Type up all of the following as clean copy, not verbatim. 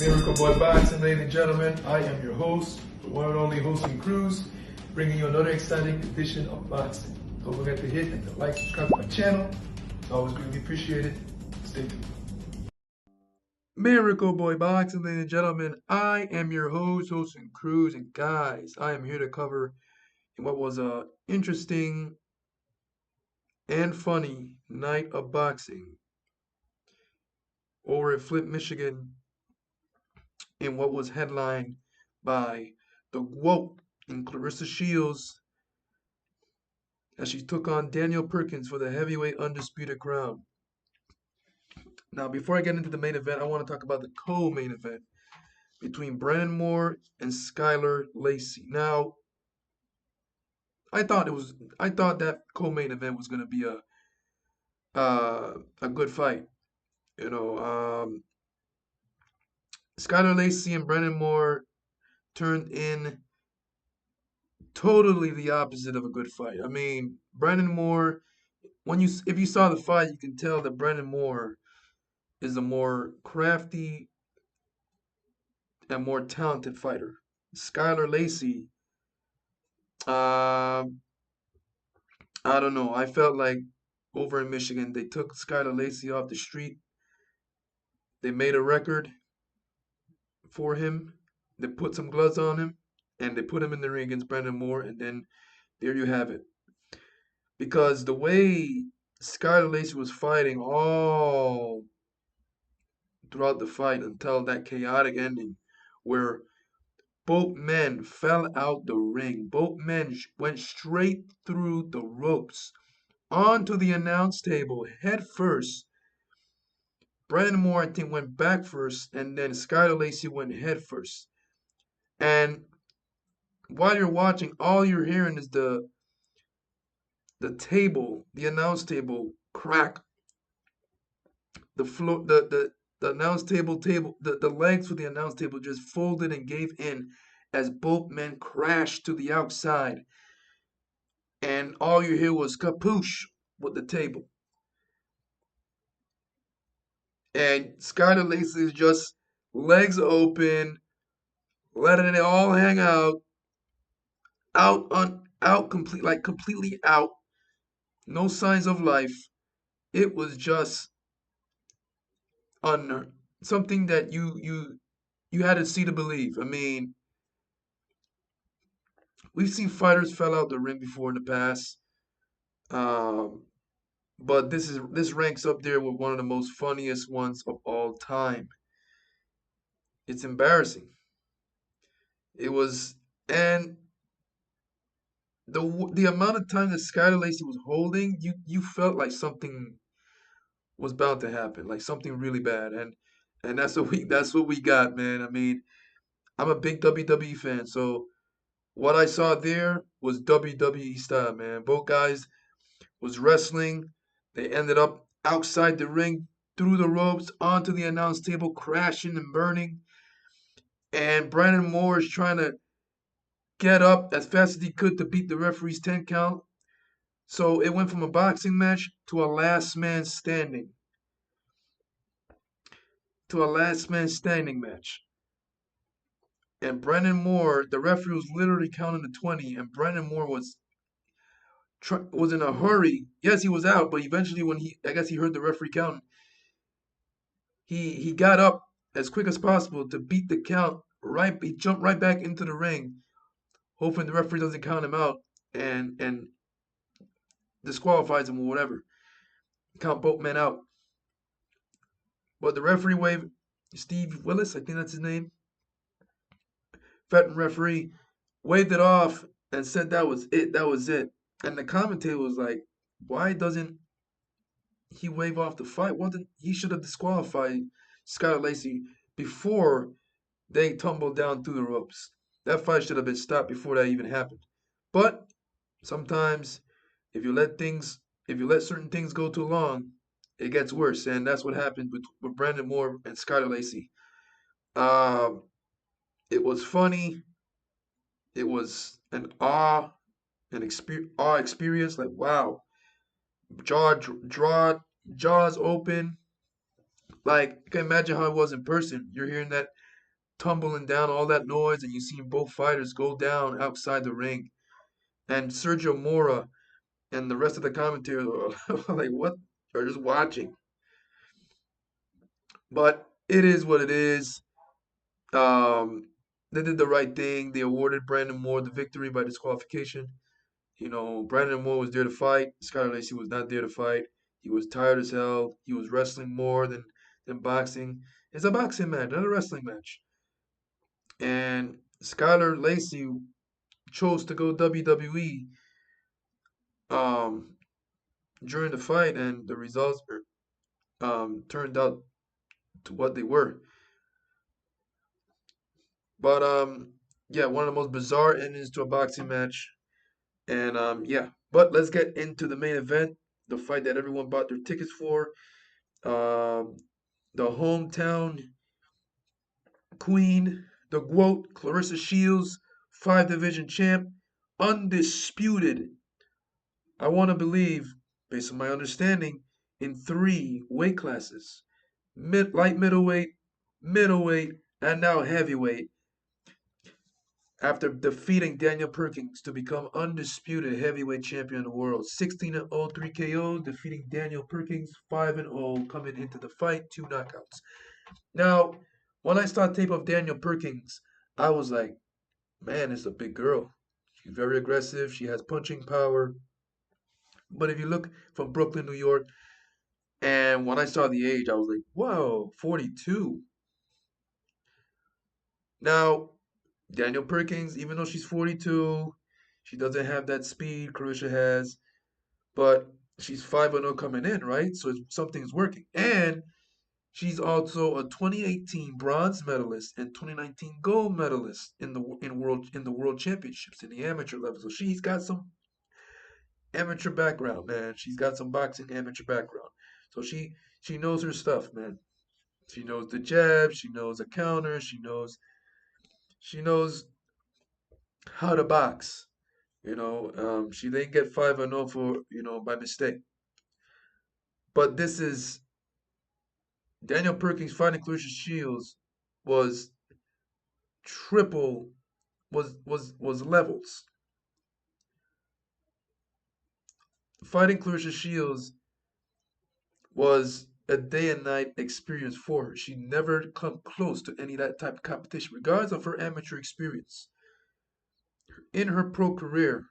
Miracle Boy Boxing, ladies and gentlemen. I am your host, the one and only hosting Cruz, bringing you another exciting edition of boxing. Don't forget to hit and like, subscribe to my channel. It's always greatly appreciated. Stay tuned. Miracle Boy Boxing, ladies and gentlemen. I am your host, hosting Cruz, and guys, I am here to cover what was a interesting and funny night of boxing over at Flint, Michigan, in what was headlined by the GWOAT and Claressa Shields as she took on Danielle Perkins for the heavyweight undisputed crown. Now, before I get into the main event, I want to talk about the co-main event between Brandon Moore and Skylar Lacey. Now, I thought that co-main event was going to be a good fight. You know, Skylar Lacey and Brandon Moore turned in totally the opposite of a good fight. I mean, Brandon Moore, if you saw the fight, you can tell that Brandon Moore is a more crafty and more talented fighter. Skylar Lacey, uh, I don't know. I felt like over in Michigan, they took Skylar Lacey off the street. They made a record for him. They put some gloves on him, and they put him in the ring against Brandon Moore, and then there you have it. Because the way Skylar Lacey was fighting all throughout the fight until that chaotic ending, where both men fell out the ring. Both men went straight through the ropes onto the announce table head first. Brandon Moore, I think, went back first, and then Skylar Lacey went head first. And while you're watching, all you're hearing is the table, the announce table crack. The floor, the announce table, the legs for the announce table just folded and gave in as both men crashed to the outside. And all you hear was kapoosh with the table. And Skylar Lacey is just legs open, letting it all hang out, completely out, no signs of life. It was just something that you had to see to believe. I mean, we've seen fighters fell out the ring before in the past, um, but this ranks up there with one of the most funniest ones of all time. It's embarrassing. It was, and the amount of time that Skylar Lacey was holding, you felt like something was bound to happen, like something really bad, and that's what we got, man. I mean, I'm a big WWE fan, so what I saw there was WWE style, man. Both guys was wrestling. They ended up outside the ring, through the ropes, onto the announce table, crashing and burning. And Brandon Moore is trying to get up as fast as he could to beat the referee's 10 count. So it went from a boxing match to a last man standing. To a last man standing match. And Brandon Moore, the referee was literally counting to 20, and Brandon Moore was in a hurry. Yes, he was out, but eventually when I guess he heard the referee count, he got up as quick as possible to beat the count. Right, he jumped right back into the ring, hoping the referee doesn't count him out and disqualifies him or whatever. Count both men out. But the referee waved, Steve Willis, I think that's his name, veteran referee, waved it off and said that was it. That was it. And the commentator was like, why doesn't he wave off the fight? He should have disqualified Skylar Lacey before they tumbled down through the ropes. That fight should have been stopped before that even happened. But sometimes if you let certain things go too long, it gets worse. And that's what happened with Brandon Moore and Skylar Lacey. Um, it was funny. It was awe experience. Like, wow, jaws open. Like, you can imagine how it was in person. You're hearing that tumbling down, all that noise, and you see both fighters go down outside the ring. And Sergio Mora and the rest of the commentators are like, what? They're just watching. But it is what it is. Um, they did the right thing. They awarded Brandon Moore the victory by disqualification. Brandon Moore was there to fight. Skylar Lacey was not there to fight. He was tired as hell. He was wrestling more than boxing. It's a boxing match, not a wrestling match. And Skylar Lacey chose to go WWE um, during the fight, and the results turned out to what they were. But yeah, one of the most bizarre endings to a boxing match. And yeah, but let's get into the main event, the fight that everyone bought their tickets for. Um, the hometown queen, the GOAT, Claressa Shields, 5 division champ, undisputed. I want to believe, based on my understanding, in 3 weight classes: light middleweight, and now heavyweight. After defeating Danielle Perkins to become undisputed heavyweight champion of the world, 16-0, 3 KOs, defeating Danielle Perkins, 5-0 coming into the fight, 2 knockouts. Now, when I saw tape of Danielle Perkins, I was like, man, it's a big girl. She's very aggressive. She has punching power. But if you look from Brooklyn, New York, and when I saw the age, I was like, whoa, 42. Now, Danielle Perkins, even though she's 42, she doesn't have that speed Clarissa has, but she's 5-0 coming in, right? So something's working. And she's also a 2018 bronze medalist and 2019 gold medalist in the world championships in the amateur level. So she's got some amateur background, man. She's got some boxing amateur background. So she knows her stuff, man. She knows the jab, she knows the counter, she knows how to box. She didn't get 5-0 for by mistake. But this is Daniel Perkins fighting Claressa Shields was triple was levels. Fighting Claressa Shields was a day and night experience for her. She never come close to any of that type of competition, regardless of her amateur experience. In her pro career,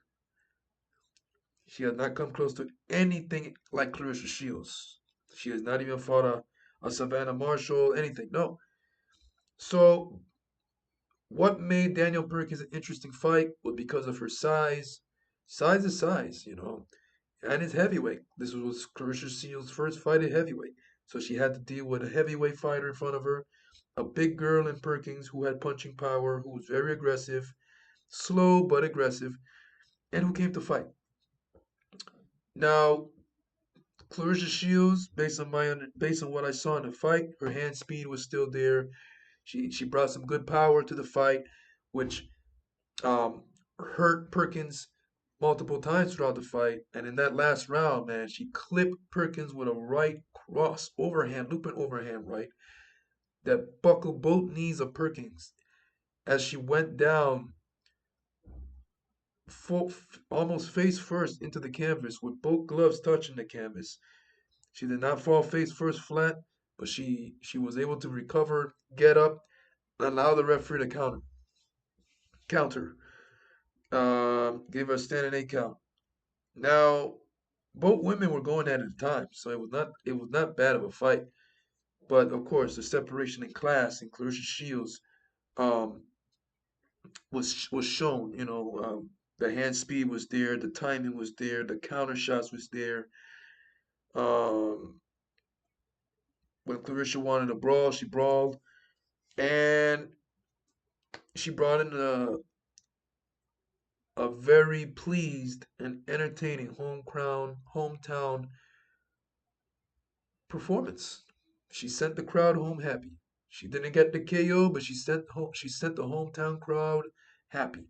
she has not come close to anything like Claressa Shields. She has not even fought a Savannah Marshall, anything. No. So what made Danielle Perkins an interesting fight was because of her size. Size is size. And it's heavyweight. This was Claressa Shields' first fight at heavyweight. So she had to deal with a heavyweight fighter in front of her, a big girl in Perkins who had punching power, who was very aggressive, slow but aggressive, and who came to fight. Now, Claressa Shields, based on what I saw in the fight, her hand speed was still there. She brought some good power to the fight, which um, hurt Perkins multiple times throughout the fight. And in that last round, man, she clipped Perkins with a right cross overhand, looping overhand right, that buckled both knees of Perkins as she went down almost face first into the canvas with both gloves touching the canvas. She did not fall face first flat, but she was able to recover, get up, and allow the referee to counter. Gave her a standing 8 count. Now, both women were going at it at the time, so it was not bad of a fight. But of course, the separation in class in Claressa Shields um, was shown. The hand speed was there, the timing was there, the counter shots was there. Um, when Clarissa wanted a brawl, she brawled, and she brought in a very pleased and entertaining hometown performance. She sent the crowd home happy. She didn't get the KO, but she sent the hometown crowd happy.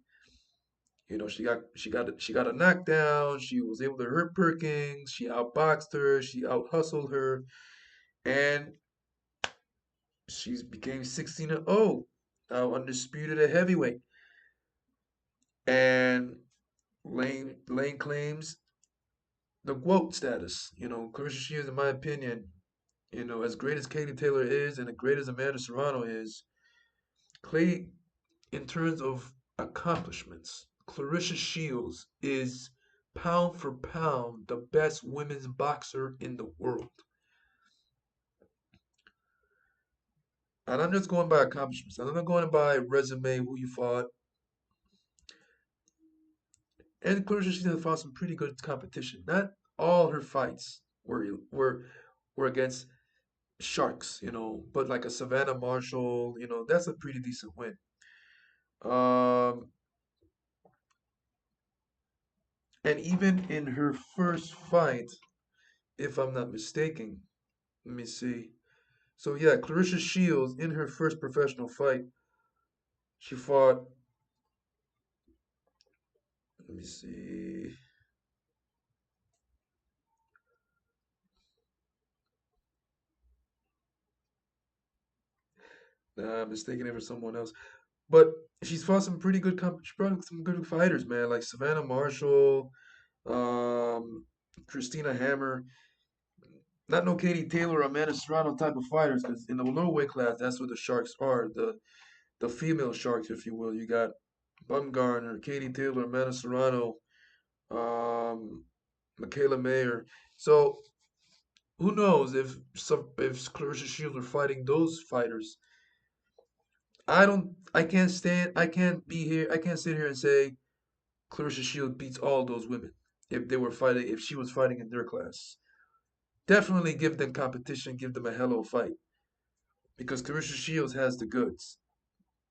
She got a knockdown. She was able to hurt Perkins. She outboxed her. She out hustled her, and she became 16-0. now undisputed at heavyweight. And Lane claims the GOAT status. Clarissa Shields, in my opinion, as great as Katie Taylor is and as great as Amanda Serrano is, Clay, in terms of accomplishments, Clarissa Shields is pound for pound the best women's boxer in the world. And I'm just going by accomplishments. I'm not going by resume, who you fought. And Clarissa Shields fought some pretty good competition. Not all her fights were against sharks, but like a Savannah Marshall, that's a pretty decent win. Um, and even in her first fight, if I'm not mistaken, let me see. So yeah, Clarissa Shields in her first professional fight, she fought. Let me see. Nah, I'm mistaken it for someone else. But she's fought some pretty good. She fought some good fighters, man, like Savannah Marshall, um, Christina Hammer. Not no Katie Taylor or Amanda Serrano type of fighters, because in the lower weight class, that's what the Sharks are. The female Sharks, if you will. You got Bumgarner, Katie Taylor, Amanda Serrano, um, Michaela Mayer. So who knows if Clarissa Shields were fighting those fighters? I can't stand. I can't be here. I can't sit here and say Clarissa Shields beats all those women if they were fighting. If she was fighting in their class, definitely give them competition. Give them a hell of a fight because Clarissa Shields has the goods.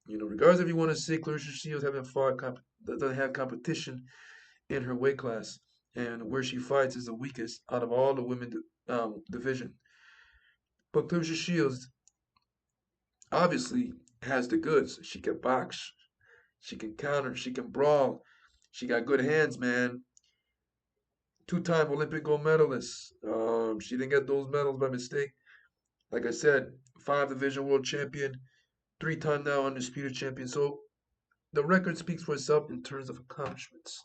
Regardless if you want to say Clarissa Shields doesn't have competition in her weight class, and where she fights is the weakest out of all the women division. But Clarissa Shields obviously has the goods. She can box, she can counter, she can brawl, she got good hands, man. Two-time Olympic gold medalist. She didn't get those medals by mistake. Like I said, five division world champion, three-time now undisputed champion. So the record speaks for itself in terms of accomplishments.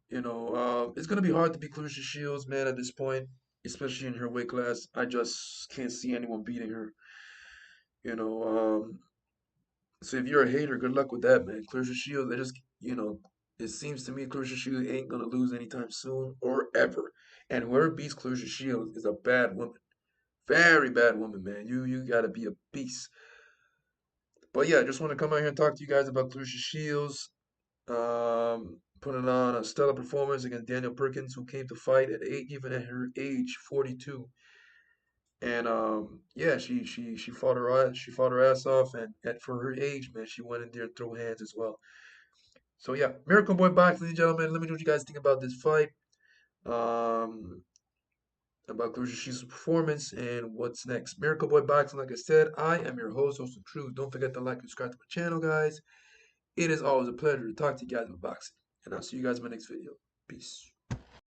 It's gonna be hard to beat Clarissa Shields, man, at this point, especially in her weight class. I just can't see anyone beating her. You know, um, so if you're a hater, good luck with that, man. Clarissa Shields, it seems to me Clarissa Shields ain't gonna lose anytime soon or ever. And whoever beats Clarissa Shields is a bad woman, very bad woman, man. You gotta be a beast. But yeah, I just want to come out here and talk to you guys about Clarissa Shields. Putting on a stellar performance against Danielle Perkins, who came to fight at even at her age 42. And yeah, she fought her ass off, and for her age, man, she went in there and throw hands as well. So yeah, Miracle Boy Box, ladies and gentlemen. Let me know what you guys think about this fight. Um, about Clarissa Shields' performance and what's next. Miracle Boy Boxing, like I said, I am your host of Truth. Don't forget to like and subscribe to my channel, guys. It is always a pleasure to talk to you guys about boxing. And I'll see you guys in my next video. Peace.